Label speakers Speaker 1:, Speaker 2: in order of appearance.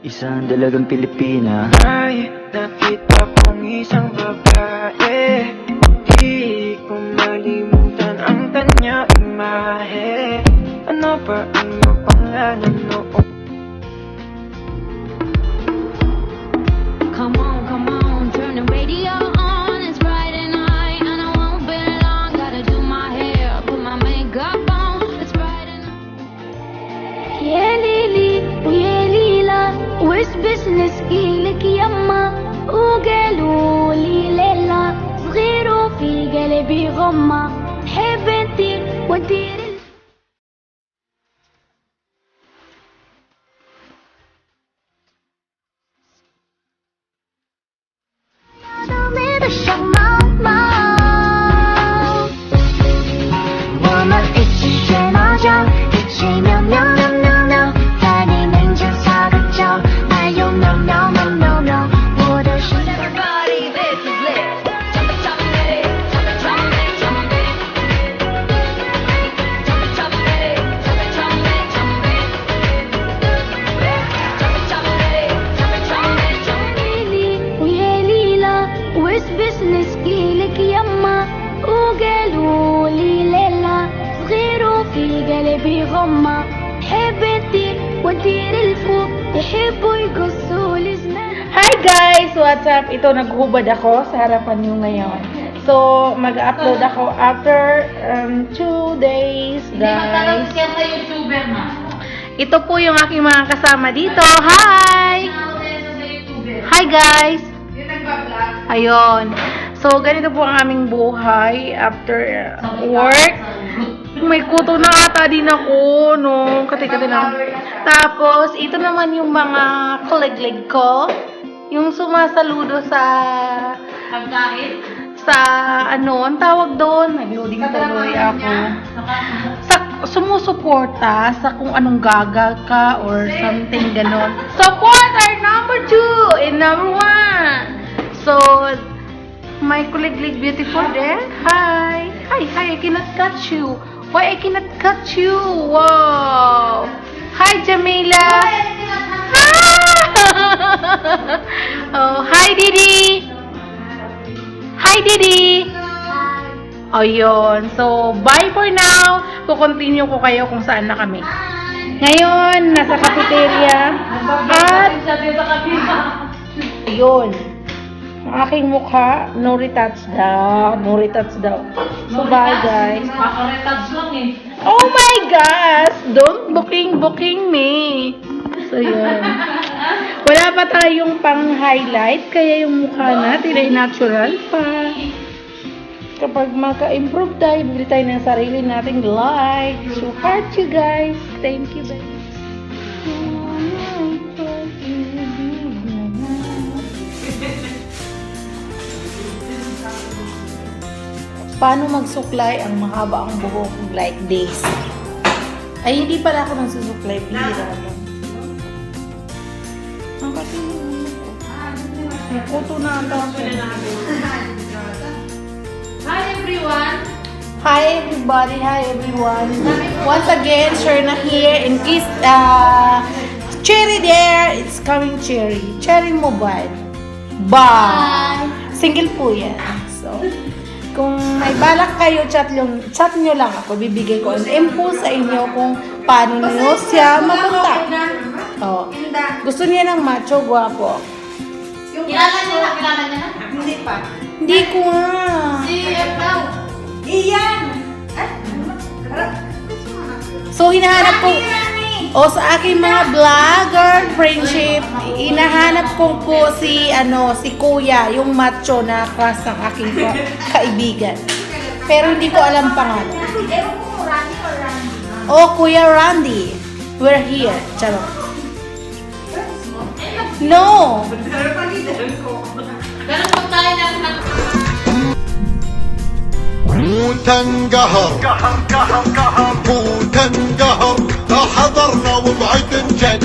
Speaker 1: Isang dalagang Pilipina.
Speaker 2: Ay, nakita kong isang babae. Di ko malimutan ang kanya imahe. Ano ba ang iyong pangalan noon?
Speaker 3: Come on, turn the radio on. It's Friday night and I won't be long. Gotta do my hair, put my makeup on. It's Friday night.
Speaker 4: يا ليلي ويا ليلى وش بنسقي لك يما وقالوا لي ليلى صغير وفي قلبي غمة حب انتي ودير غمة حب انتي ودير الفوق يحبوا يقصوا الزمان.
Speaker 5: Hi guys! What's up? Ito, naghubad ako sa harapan nyo ngayon. So, mag-upload ako after 2 days, guys. Ito po yung aking mga kasama dito. Hi! Hi guys! Ayun. So, ganito po ang aming buhay after work. May kuto na ata din ako, no? Kati-kati lang. Tapos, ito naman yung mga colleague ko. Yung sumasaludo sa... pagkain? Sa, ano, ang tawag doon? Nag-loading tuloy ako. Sa, sumusuporta sa kung anong gaga ka or something ganon. Supporter number 2 and number 1. So, my colleague beautiful there. Hi! Hi, I cannot catch you. Why I cannot catch you? Wow! Hi, Jamila! Oh, hi, Didi! Hi, Didi! Ayun. So, bye for now. Kukontinue ko kayo kung saan na kami. Ngayon, nasa cafeteria. At, ayun. Ang aking mukha, no retouch daw. No retouch daw. So, bye guys. Oh my gosh! Don't booking me. So, yun. Wala pa tayong pang-highlight, kaya yung mukha natin ay natural pa. Kapag maka-improve tayo, bibili tayo ng sarili nating light. So, heart you guys. Thank you, guys. Paano magsuklay ang mahaba ang buhok like this? Ay, hindi pala ako nagsusuklay. Bihira lang. Ang kasi may kuto na ang tawag.
Speaker 6: Hi everyone!
Speaker 5: Hi everybody! Hi everyone! Once again, Sherna here. In case, Cherry there. It's coming Cherry. Cherry Mobile. Bye! Single po yan. So, kung may balak kayo, chat nyo lang ako. Bibigay ko ang info sa inyo kung paano nyo siya mapunta. Oh. Gusto niya ng macho, guwapo.
Speaker 6: Kilala niya na?
Speaker 2: Hindi pa.
Speaker 5: Hindi ko nga.
Speaker 6: Si Ebao.
Speaker 2: Iyan!
Speaker 5: So, hinahanap ko, sa aking mga vlogger friendship, hinahanap ko po si Kuya, yung macho na crush ng aking kaibigan. Pero hindi ko alam pangalan. Oh, Kuya Randy. We're here. Charot. No!
Speaker 6: Ganun po tayo ng
Speaker 7: موت انقهر موت انقهر حضرنا وبعد انجد